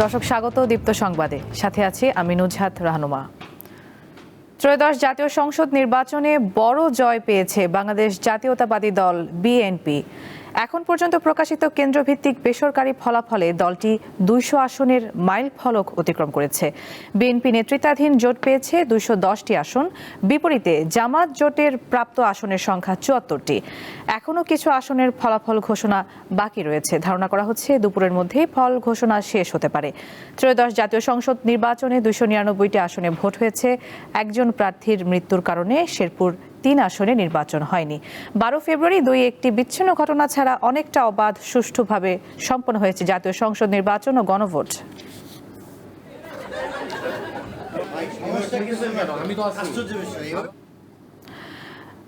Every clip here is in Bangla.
দর্শক স্বাগত দীপ্ত সংবাদে, সাথে আছি আমি নুজহাত রাহনুমা। ত্রয়োদশ জাতীয় সংসদ নির্বাচনে বড় জয় পেয়েছে বাংলাদেশ জাতীয়তাবাদী দল বিএনপি। এখন পর্যন্ত প্রকাশিত কেন্দ্রভিত্তিক বেসরকারি ফলাফলে দলটি 200 আসনের মাইল ফলক অতিক্রম করেছে। বিএনপি নেতৃত্বাধীন জোট পেয়েছে 210টি আসন, বিপরীতে জামাত জোটের প্রাপ্ত আসনের সংখ্যা 74টি। এখনও কিছু আসনের ফলাফল ঘোষণা বাকি রয়েছে। ধারণা করা হচ্ছে দুপুরের মধ্যেই ফল ঘোষণা শেষ হতে পারে। ত্রয়োদশ জাতীয় সংসদ নির্বাচনে 299টি আসনে ভোট হয়েছে। একজন প্রার্থীর মৃত্যুর কারণে শেরপুর 3 আসনে নির্বাচন হয়নি। 12 ফেব্রুয়ারি একটি বিচ্ছিন্ন ঘটনা ছাড়া অনেকটা অবাধ সুষ্ঠুভাবে সম্পন্ন হয়েছে জাতীয় সংসদ নির্বাচন ও গণভোট।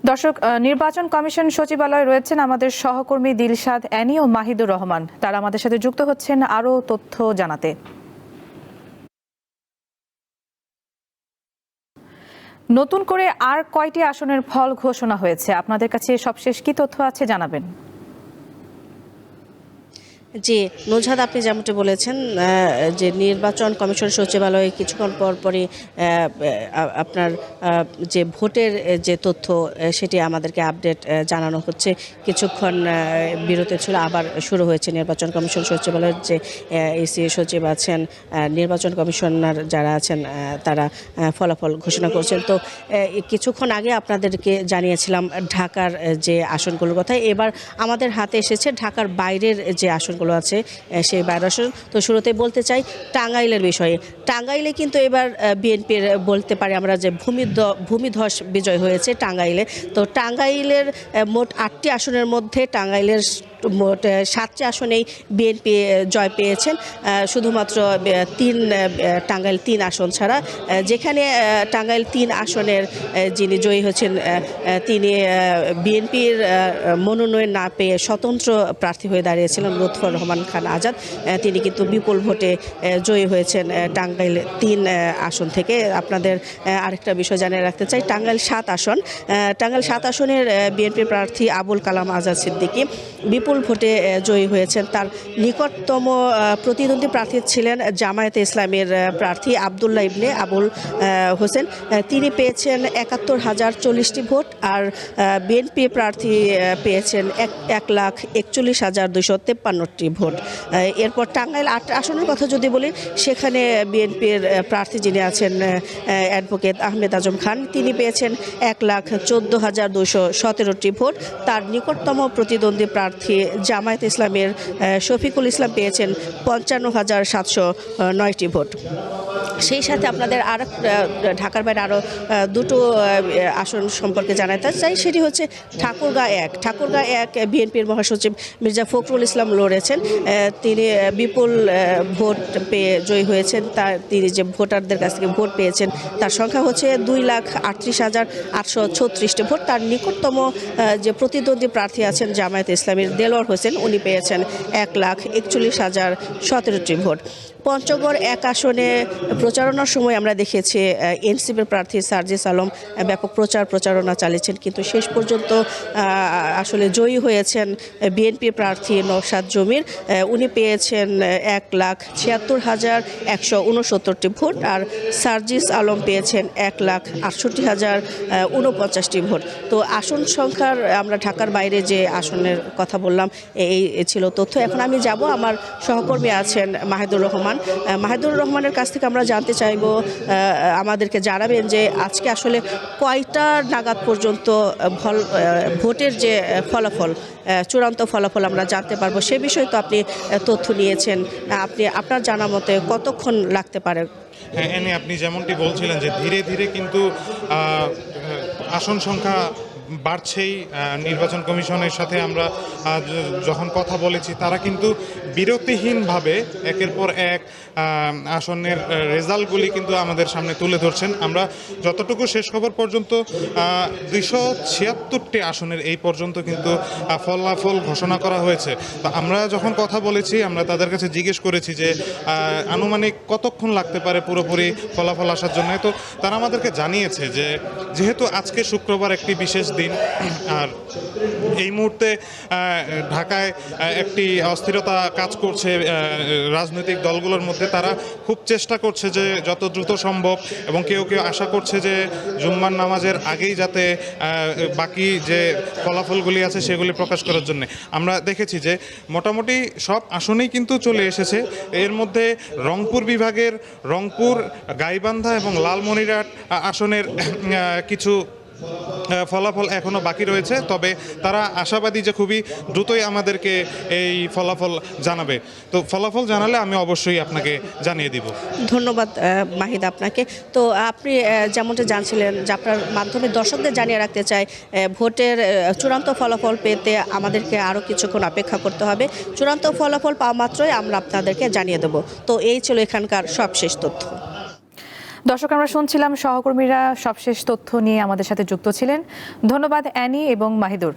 দর্শক, নির্বাচন কমিশন সচিবালয়ে রয়েছেন আমাদের সহকর্মী দিলশাদ অ্যানি ও মাহিদুর রহমান। তারা আমাদের সাথে যুক্ত হচ্ছেন আরও তথ্য জানাতে। নতুন করে আর কয়টি আসনের ফল ঘোষণা হয়েছে? আপনাদের কাছে সবশেষ কি তথ্য আছে জানাবেন। জি নুজহাত, আপনি যেমনটি বলেছেন যে নির্বাচন কমিশন সচিবালয়ে কিছুক্ষণ পরই আপনার যে ভোটের যে তথ্য সেটি আমাদেরকে আপডেট জানানো হচ্ছে। কিছুক্ষণ বিরতি ছিল, আবার শুরু হয়েছে। নির্বাচন কমিশন সচিবালয়ের যে এসি সচিব আছেন, নির্বাচন কমিশনার যারা আছেন, তারা ফলাফল ঘোষণা করছেন। তো কিছুক্ষণ আগে আপনাদেরকে জানিয়েছিলাম ঢাকার যে আসনগুলোর কথা। এবার আমাদের হাতে এসেছে ঢাকার বাইরের যে আসনগুলো আছে সেই বাইরের আসন। তো শুরুতেই বলতে চাই টাঙ্গাইলের বিষয়ে। টাঙ্গাইলে কিন্তু এবার বিএনপির বলতে পারি আমরা যে ভূমিধস বিজয় হয়েছে টাঙ্গাইলে। তো টাঙ্গাইলের মোট 8টি আসনের মধ্যে টাঙ্গাইলের মোট 7টি আসনেই বিএনপি জয় পেয়েছেন, শুধুমাত্র টাঙ্গাইল 3 আসন ছাড়া। যেখানে টাঙ্গাইল 3 আসনের যিনি জয়ী হয়েছেন তিনি বিএনপির মনোনয়ন না পেয়ে স্বতন্ত্র প্রার্থী হয়ে দাঁড়িয়েছিলেন লুৎফর রহমান খান আজাদ। তিনি কিন্তু বিপুল ভোটে জয়ী হয়েছেন টাঙ্গাইল 3 আসন থেকে। আপনাদের আরেকটা বিষয় জানিয়ে রাখতে চাই, টাঙ্গাইল 7 আসনের বিএনপি প্রার্থী আবুল কালাম আজাদ সিদ্দিকী বিপুল ভোটে জয়ী হয়েছেন। তার নিকটতম প্রতিদ্বন্দ্বী প্রার্থী ছিলেন জামায়াতে ইসলামের প্রার্থী আবদুল্লাহ ইবনে আবুল হোসেন। তিনি পেয়েছেন ৭১,০৪০টি ভোট, আর বিএনপি প্রার্থী পেয়েছেন ১,৪১,২৫৩টি ভোট। এরপর টাঙ্গাইল 8 আসনের কথা যদি বলি, সেখানে বিএনপির প্রার্থী যিনি আছেন অ্যাডভোকেট আহমেদ আজম খান, তিনি পেয়েছেন ১,১৪,২১৭টি ভোট। তার নিকটতম প্রতিদ্বন্দ্বী প্রার্থী জামায়াত ইসলামের শফিকুল ইসলাম পেয়েছেন ৫৫,৭০৯টি ভোট। সেই সাথে আপনাদের ঢাকার বাইরে আরও দুটো আসন সম্পর্কে জানাতে চাই। সেটি হচ্ছে ঠাকুরগাঁ 1 বিএনপির মহাসচিব মির্জা ফখরুল ইসলাম লড়েছেন। তিনি বিপুল ভোট পেয়ে জয়ী হয়েছেন। তিনি যে ভোটারদের কাছ থেকে ভোট পেয়েছেন তার সংখ্যা হচ্ছে ২,৩৮,৮৩৬টি ভোট। তার নিকটতম যে প্রতিদ্বন্দ্বী প্রার্থী আছেন জামায়াতে ইসলামের দেলোয়ার হোসেন, উনি পেয়েছেন ১,৪১,০১৭টি ভোট। পঞ্চগড় 1 আসনে প্রচারণার সময় আমরা দেখেছি এনসিপির প্রার্থী সার্জিস আলম ব্যাপক প্রচারণা চালিয়েছেন, কিন্তু শেষ পর্যন্ত আসলে জয়ী হয়েছেন বিএনপি প্রার্থী নওশাদ জমির। উনি পেয়েছেন ১,৭৬,১৬৯টি ভোট, আর সার্জিস আলম পেয়েছেন ১,৬৮,০৪৯টি ভোট। তো আসন সংখ্যার আমরা ঢাকার বাইরে যে আসনের কথা বললাম, এই ছিল তথ্য। এখন আমি যাব, আমার সহকর্মী আছেন মাহিদুর রহমানের কাছ থেকে আমরা জানতে চাইব, আমাদেরকে জানাবেন যে আজকে আসলে কয়টা নাগাদ পর্যন্ত ভোটের যে ফলাফল, চূড়ান্ত ফলাফল আমরা জানতে পারবো। সে বিষয়ে তো আপনি তথ্য নিয়েছেন, আপনার জানা মতে কতক্ষণ লাগতে পারে? হ্যাঁ, আপনি যেমনটি বলছিলেন যে ধীরে ধীরে কিন্তু আসন সংখ্যা বাড়ছেই। নির্বাচন কমিশনের সাথে আমরা যখন কথা বলেছি, তারা কিন্তু বিরতিহীনভাবে একের পর এক আসনের রেজাল্টগুলি কিন্তু আমাদের সামনে তুলে ধরছেন। আমরা যতটুকু শেষ খবর পর্যন্ত 276টি আসনের এই পর্যন্ত কিন্তু ফলাফল ঘোষণা করা হয়েছে। তো আমরা যখন কথা বলেছি, আমরা তাদের কাছে জিজ্ঞেস করেছি যে আনুমানিক কতক্ষণ লাগতে পারে পুরোপুরি ফলাফল আসার জন্য। তো তারা আমাদেরকে জানিয়েছে যে যেহেতু আজকে শুক্রবার একটি বিশেষ দিন, আর এই মুহূর্তে ঢাকায় একটি অস্থিরতা কাজ করছে রাজনৈতিক দলগুলোর মধ্যে, তারা খুব চেষ্টা করছে যে যত দ্রুত সম্ভব, এবং কেউ কেউ আশা করছে যে জুম্মার নামাজের আগেই যাতে বাকি যে ফলাফলগুলি আছে সেগুলি প্রকাশ করার জন্য। আমরা দেখেছি যে মোটামুটি সব আসনেই কিন্তু চলে এসেছে। এর মধ্যে রংপুর বিভাগের রংপুর, গাইবান্ধা এবং লালমনিরহাট আসনের কিছু ফলাফল এখনও বাকি রয়েছে, তবে তারা আশাবাদী যে খুবই দ্রুতই আমাদেরকে এই ফলাফল জানাবে। তো ফলাফল জানালে আমি অবশ্যই আপনাকে জানিয়ে দিব। ধন্যবাদ মাহিদ আপনাকে। তো আপনি যেমনটা জানছিলেন যে আপনার মাধ্যমে দর্শকদের জানিয়ে রাখতে চাই, ভোটের চূড়ান্ত ফলাফল পেতে আমাদেরকে আরও কিছুক্ষণ অপেক্ষা করতে হবে। চূড়ান্ত ফলাফল পাওয়া মাত্রই আমরা আপনাদেরকে জানিয়ে দেব। তো এই ছিল এখানকার সবশেষ তথ্য। দর্শক, আমরা শুনছিলাম সহকর্মীরা সবশেষ তথ্য নিয়ে আমাদের সাথে যুক্ত ছিলেন। ধন্যবাদ অ্যানি এবং মাহিদুর।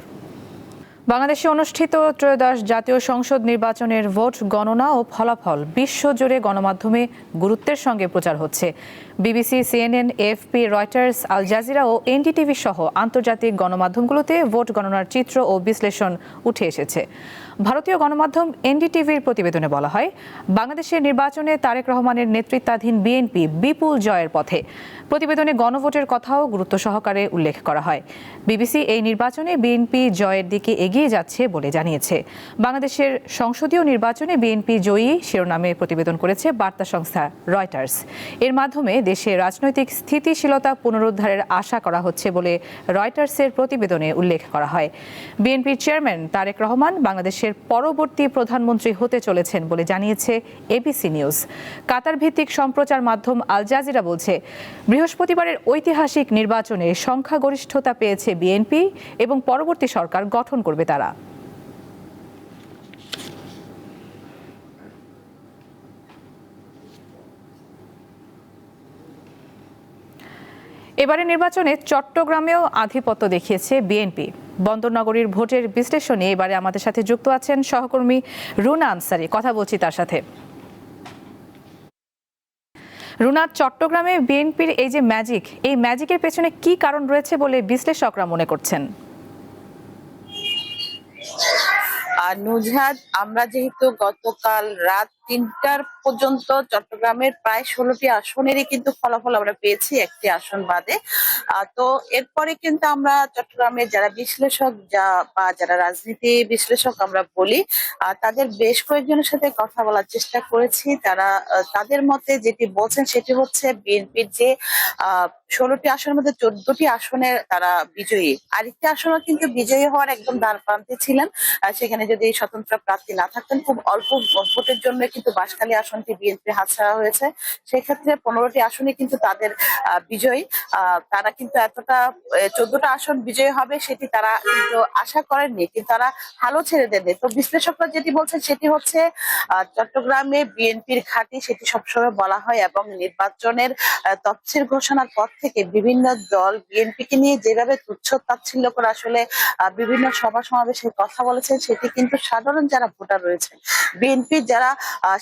বাংলাদেশে অনুষ্ঠিত ত্রয়োদশ জাতীয় সংসদ নির্বাচনের ভোট গণনা ও ফলাফল বিশ্বজুড়ে গণমাধ্যমে গুরুত্বের সঙ্গে প্রচার হচ্ছে। BBC, CNN, AFP, Reuters, Al Jazeera ও এনডিটিভি সহ আন্তর্জাতিক গণমাধ্যমগুলোতে ভোট গণনার চিত্র ও বিশ্লেষণ উঠে এসেছে। ভারতীয় গণমাধ্যম এনডিটিভির প্রতিবেদনে বলা হয়, বাংলাদেশের নির্বাচনে তারেক রহমানের নেতৃত্বাধীন বিএনপি বিপুল জয়ের পথে। প্রতিবেদনে গণভোটের কথাও গুরুত্ব সহকারে উল্লেখ করা হয়। বিবিসি এই নির্বাচনে বিএনপি জয়ের দিকে এগিয়ে যাচ্ছে বলে জানিয়েছে। বাংলাদেশের সংসদীয় নির্বাচনে বিএনপি জয়ী শিরোনামে প্রতিবেদন করেছে বার্তা সংস্থা রয়টার্স। এর মাধ্যমে দেশে রাজনৈতিক স্থিতিশীলতা পুনরুদ্ধারের আশা করা হচ্ছে বলে রয়টার্সের প্রতিবেদনে উল্লেখ করা হয়। বিএনপির চেয়ারম্যান তারেক রহমান বাংলাদেশের পরবর্তী প্রধানমন্ত্রী হতে চলেছেন বলে জানিয়েছে এবিসি নিউজ। কাতার ভিত্তিক সম্প্রচার মাধ্যম আল জাজিরা বলছে, বৃহস্পতিবারের ঐতিহাসিক নির্বাচনে সংখ্যাগরিষ্ঠতা পেয়েছে বিএনপি এবং পরবর্তী সরকার গঠন করবে তারা। এবারে নির্বাচনে চট্টগ্রামেও আধিপত্য দেখিয়েছে বিএনপি। বন্দরনগরীর ভোটের বিশ্লেষণে এবারে আমাদের সাথে যুক্ত আছেন সহকর্মী রুনা আনসারি। কথা বলছি তার সাথে। রুনা, চট্টগ্রামে বিএনপির এই যে ম্যাজিক, এই ম্যাজিকের পেছনে কি কারণ রয়েছে বলে বিশ্লেষকরা মনে করছেন? নুজহাত, আমরা যেহেতু গতকাল রাত 3টা পর্যন্ত চট্টগ্রামের প্রায় 16টি আসনেরই কিন্তু ফলাফল আমরা পেয়েছি, একটি আসন বাদে। তো এরপরে কিন্তু আমরা চট্টগ্রামের যারা বিশ্লেষক বা যারা রাজনীতি বিশ্লেষক আমরা বলি, তাদের বেশ কয়েকজনের সাথে কথা বলার চেষ্টা করেছি। তারা তাদের মতে যেটি বলছেন সেটি হচ্ছে, বিএনপির যে 16টি আসনের মধ্যে 14টি আসনে তারা বিজয়ী, আরেকটি আসনও কিন্তু বিজয়ী হওয়ার একদম দ্বার প্রান্তে ছিলেন। সেখানে যদি স্বতন্ত্র প্রার্থী না থাকতেন, খুব অল্প ভোটের জন্য কিন্তু বাঁশখালী আসনটি বিএনপি হাতছাড়া হয়েছে। সেক্ষেত্রে 15টি আসনে কিন্তু তাদের বিজয়ী। তারা কিন্তু এতটা 14টা আসন বিজয়ী হবে সেটি তারা কিন্তু আশা করেননি, কিন্তু তারা হালও ছেড়ে দেননি। তো বিশ্লেষকরা যেটি বলছেন সেটি হচ্ছে, চট্টগ্রামে বিএনপির ঘাঁটি, সেটি সবসময় বলা হয়, এবং নির্বাচনের তফসিল ঘোষণার পর থেকে বিভিন্ন দল বিএনপিকে নিয়ে যেভাবে তুচ্ছ তাচ্ছিল্য করে আসলে বিভিন্ন সভা সমাবেশে কথা বলেছেন, সেটি কিন্তু সাধারণ যারা ভোটার রয়েছে, বিএনপির যারা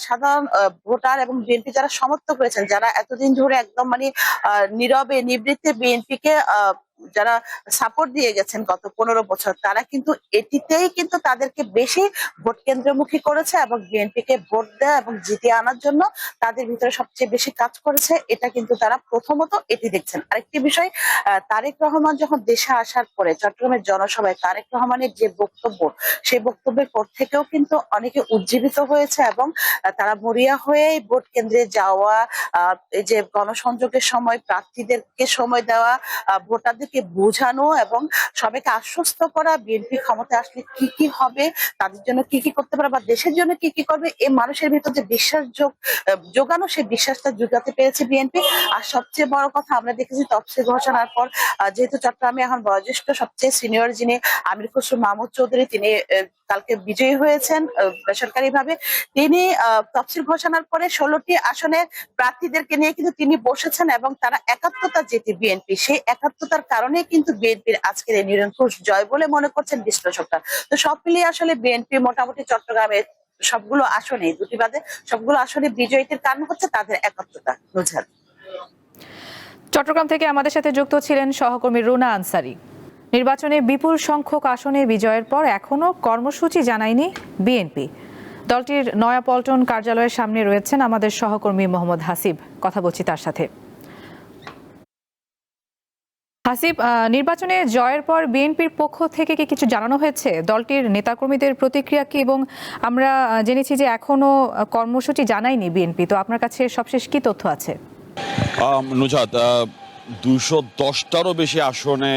সাধারণ ভোটার এবং বিএনপি যারা সমর্থক রয়েছেন, যারা এতদিন ধরে একদম মানে নীরবে নিবৃত্তে বিএনপিকে যারা সাপোর্ট দিয়ে গেছেন গত 15 বছর, তারা কিন্তু এটিতেই কিন্তু তাদেরকে বেশি ভোট কেন্দ্রমুখী করেছে এবং বিএনপিকে ভোট দেওয়া এবং জিতিয়ে আনার জন্য তাদের ভিতরে সবচেয়ে বেশি কাজ করেছে। এটা কিন্তু তারা প্রথমত এটি দেখছেন। আরেকটি বিষয়, তারেক রহমান যখন দেশে আসার পরে চট্টগ্রামের জনসভায় তারেক রহমানের যে বক্তব্য, সেই বক্তব্যের পর থেকেও কিন্তু অনেকে উজ্জীবিত হয়েছে এবং তারা মরিয়া হয়ে ভোট কেন্দ্রে যাওয়া, এই যে গণসংযোগের সময় প্রার্থীদেরকে সময় দেওয়া, ভোটারদের সবাইকে বোঝানো এবং সবাইকে আশ্বস্ত করা বিএনপি ক্ষমতায় আসলে কি কি হবে, তাদের জন্য কি কি করতে পারে বা দেশের জন্য কি কি করবে, এই মানুষের ভিতর যে বিশ্বাস যোগানো, সেই বিশ্বাসটা যোগাতে পেরেছে বিএনপি। আর সবচেয়ে বড় কথা, আমরা দেখেছি তফসিল ঘোষণার পর যেহেতু চট্টগ্রামে এখন বয়োজ্যেষ্ঠ সবচেয়ে সিনিয়র যিনি আমির খসরু মাহমুদ চৌধুরী, তিনি কালকে বিজয়ী হয়েছেন বেসরকারি ভাবে। তিনি তফসিল ঘোষণার পরে 16টি আসনের প্রার্থীদেরকে নিয়ে কিন্তু তিনি বসেছেন এবং তারা একাত্মতা যেটি বিএনপি, সেই একাত্মতার কারণে কিন্তু বিএনপির আজকের এই নিরঙ্কুশ জয় বলে মনে করছেন বিশ্লেষকরা। তো সব মিলিয়ে আসলে বিএনপি মোটামুটি চট্টগ্রামের সবগুলো আসনে, দুটি বাদে সবগুলো আসনে বিজয়ীদের কারণ হচ্ছে তাদের একাত্মতা। নুজহাত। চট্টগ্রাম থেকে আমাদের সাথে যুক্ত ছিলেন সহকর্মী রুনা আনসারী। নির্বাচনে বিপুল সংখ্যক আসনে বিজয়ের পর এখনো কর্মসূচি জানায়নি বিএনপি। দলটির নয়াপল্টন কার্যালয়ের সামনে রয়েছেন আমাদের সহকর্মী মোহাম্মদ হাসিব, কথা বলছি তার সাথে। হাসিব, নির্বাচনে জয়ের পর বিএনপির পক্ষ থেকে কি কিছু জানানো হয়েছে? দলটির নেতাকর্মীদের প্রতিক্রিয়া কি? এবং আমরা জেনেছি যে এখনো কর্মসূচি জানায়নি বিএনপি, তো আপনার কাছে সবশেষ কি তথ্য আছে? নুজহাত, 210টারও বেশি আসনে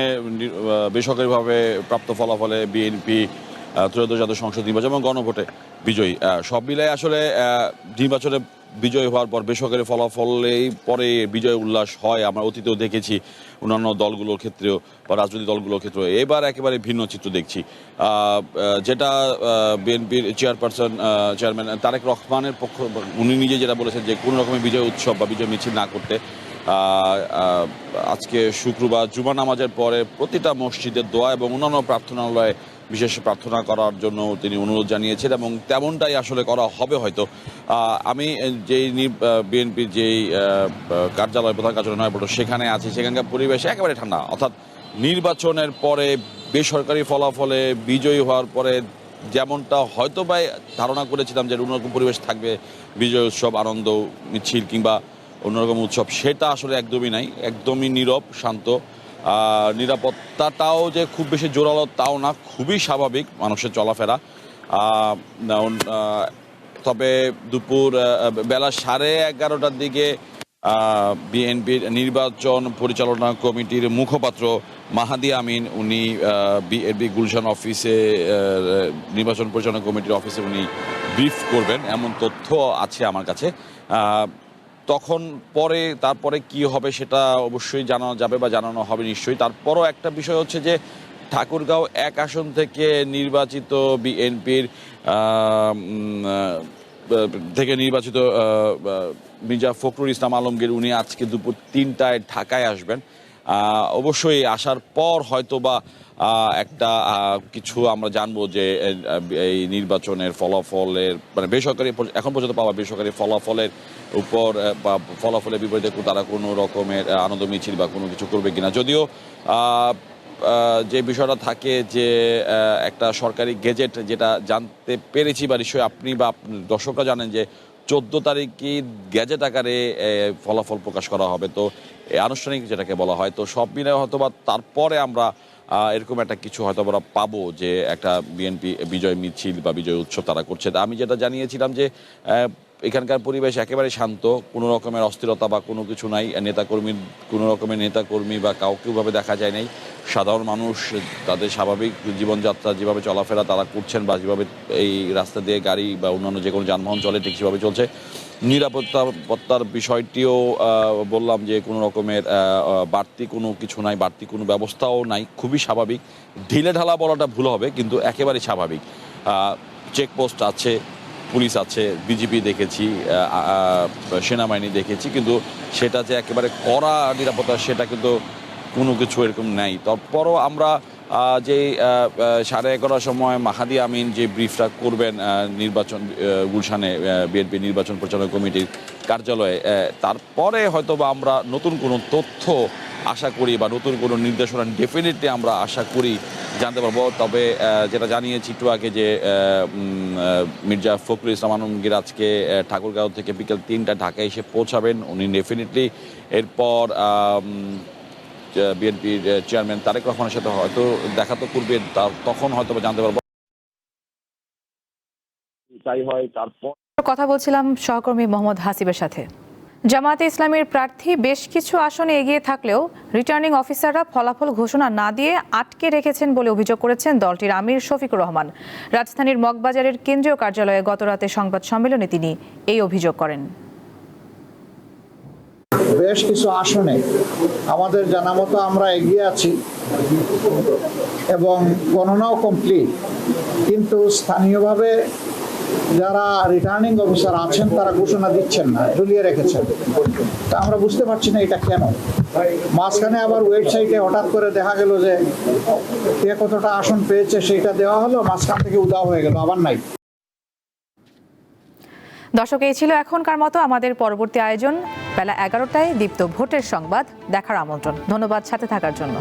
বেসরকারিভাবে প্রাপ্ত ফলাফলে বিএনপি ত্রয়োদশ জাতীয় সংসদ নির্বাচন এবং গণভোটে বিজয়ী। সব মিলাই আসলে নির্বাচনে বিজয় হওয়ার পর বেসরকারি ফলাফলেই পরে বিজয় উল্লাস হয়। আমরা অতীতেও দেখেছি অন্যান্য দলগুলোর ক্ষেত্রেও বা রাজনৈতিক দলগুলোর ক্ষেত্রেও। এবার একেবারে ভিন্ন চিত্র দেখছি, যেটা বিএনপির চেয়ারম্যান তারেক রহমানের পক্ষ, উনি নিজে যেটা বলেছেন যে কোনো রকমের বিজয় উৎসব বা বিজয় মিছিল না করতে। আজকে শুক্রবার জুমা নামাজের পরে প্রতিটা মসজিদের দোয়া এবং অন্যান্য প্রার্থনালয়ে বিশেষ প্রার্থনা করার জন্য তিনি অনুরোধ জানিয়েছেন এবং তেমনটাই আসলে করা হবে হয়তো। আমি যেই বিএনপির যেই কার্যালয়, প্রধান কার্যালয় নয়াপল্টন, সেখানে আছি, সেখানকার পরিবেশ একেবারে ঠান্ডা। অর্থাৎ নির্বাচনের পরে বেসরকারি ফলাফলে বিজয়ী হওয়ার পরে যেমনটা হয়তো বা ধারণা করেছিলাম যে অন্যরকম পরিবেশ থাকবে, বিজয় উৎসব, আনন্দ মিছিল কিংবা অন্যরকম উৎসব, সেটা আসলে একদমই নাই। একদমই নীরব, শান্ত। নিরাপত্তাটাও যে খুব বেশি জোরালো তাও না, খুবই স্বাভাবিক মানুষের চলাফেরা। তবে দুপুর বেলা 11:30টার দিকে বিএনপির নির্বাচন পরিচালনা কমিটির মুখপাত্র মাহাদি আমিন, উনি বিএনপি গুলশান অফিসে, নির্বাচন পরিচালনা কমিটির অফিসে উনি ব্রিফ করবেন, এমন তথ্য আছে আমার কাছে। তখন তারপরে কি হবে সেটা অবশ্যই জানানো যাবে বা জানানো হবে নিশ্চয়ই। তারপরও একটা বিষয় হচ্ছে যে ঠাকুরগাঁও 1 আসন থেকে নির্বাচিত বিএনপির নির্বাচিত মির্জা ফখরুল ইসলাম আলমগীর, উনি আজকে দুপুর 3টায় ঢাকায় আসবেন। অবশ্যই আসার পর হয়তো বা একটা কিছু আমরা জানবো যে এই নির্বাচনের ফলাফলের মানে বেসরকারি এখন পর্যন্ত পাওয়া বেসরকারি ফলাফলের উপর বা ফলাফলের বিপরীতে তারা কোনো রকমের আনন্দ মিছিল বা কোনো কিছু করবে কিনা। যদিও যে বিষয়টা থাকে যে একটা সরকারি গেজেট, যেটা জানতে পেরেছি বা নিশ্চয়ই আপনি বা দর্শকরা জানেন যে 14 তারিখই গ্যাজেট আকারে ফলাফল প্রকাশ করা হবে, তো আনুষ্ঠানিক যেটাকে বলা হয়। তো সব মিলে হয়তো বা তারপরে আমরা এরকম একটা কিছু হয়তো আমরা পাবো যে একটা বিএনপি বিজয় মিছিল বা বিজয় উৎসব তারা করছে। আমি যেটা জানিয়েছিলাম যে এখানকার পরিবেশ একেবারে শান্ত, কোনো রকমের অস্থিরতা বা কোনো কিছু নাই। কোনো রকমের নেতাকর্মী বা কাউকেভাবে দেখা যায় নাই। সাধারণ মানুষ তাদের স্বাভাবিক জীবনযাত্রা যেভাবে চলাফেরা তারা করছেন বা যেভাবে এই রাস্তা দিয়ে গাড়ি বা অন্যান্য যে কোনো যানবাহন চলে ঠিক সেভাবে চলছে। নিরাপত্তার বিষয়টিও বললাম যে কোনো রকমের বাড়তি কোনো কিছু নাই, বাড়তি কোনো ব্যবস্থাও নাই, খুবই স্বাভাবিক। ঢিলে ঢালা বলাটা ভুল হবে, কিন্তু একেবারে স্বাভাবিক। চেকপোস্ট আছে, পুলিশ আছে, বিজিবি দেখেছি, সেনাবাহিনী দেখেছি, কিন্তু সেটা যে একেবারে কড়া নিরাপত্তা সেটা কিন্তু কোনো কিছু এরকম নেই। তারপরও আমরা যে 11:30টার সময় মাহাদি আমিন যে ব্রিফটা করবেন নির্বাচন গুলশানে বিএনপি নির্বাচন পরিচালনা কমিটির কার্যালয়ে, তারপরে হয়তো বা আমরা নতুন কোনো তথ্য আশা করি বা নতুন কোনো নির্দেশনা ডেফিনেটলি আমরা আশা করি জানতে পারবো। তবে যেটা জানিয়েছি একটু আগে যে মির্জা ফখরুল ইসলাম আলমগীর আজকে ঠাকুরগাঁও থেকে বিকেল 3টায় ঢাকায় এসে পৌঁছাবেন। উনি ডেফিনেটলি এরপর বিএনপির চেয়ারম্যান তারেক রহমানের সাথে হয়তো দেখা তো করবেন, তখন হয়তো জানতে পারবো। তাই হয় তারপর কথা বলছিলাম সহকর্মী মোহাম্মদ হাসিবের সাথে। জামায়াতে ইসলামীর প্রার্থী বেশ কিছু আসনে এগিয়ে থাকলেও রিটার্নিং অফিসাররা ফলাফল ঘোষণা না দিয়ে আটকে রেখেছেন বলে অভিযোগ করেছেন দলটির আমির শফিকুর রহমান। রাজধানীর মগবাজারের কেন্দ্রীয় কার্যালয়ে গতরাতে সংবাদ সম্মেলনে তিনি এই অভিযোগ করেন। বেশ কিছু আসনে আমাদের জানা মতো আমরা এগিয়ে আছি এবং গণনাও কমপ্লিট, কিন্তু স্থানীয়ভাবে যারা রিটার্নিং অফিসার আছেন তারা ঘোষণা দিচ্ছেন না, ঝুলিয়ে রেখেছেন। তা আমরা বুঝতে পারছি না এটা কেন। মাঝখানে আবার ওয়েবসাইটে হঠাৎ করে দেখা গেল যে কে কতটা আসন পেয়েছে সেটা দেওয়া হলো, মাঝখান থেকে উধাও হয়ে গেল, আবার নাই। দর্শক, এই ছিল এখনকার মতো। আমাদের পরবর্তী আয়োজন বেলা 11টায় দীপ্ত ভোটের সংবাদ দেখার আমন্ত্রণ। ধন্যবাদ সাথে থাকার জন্য।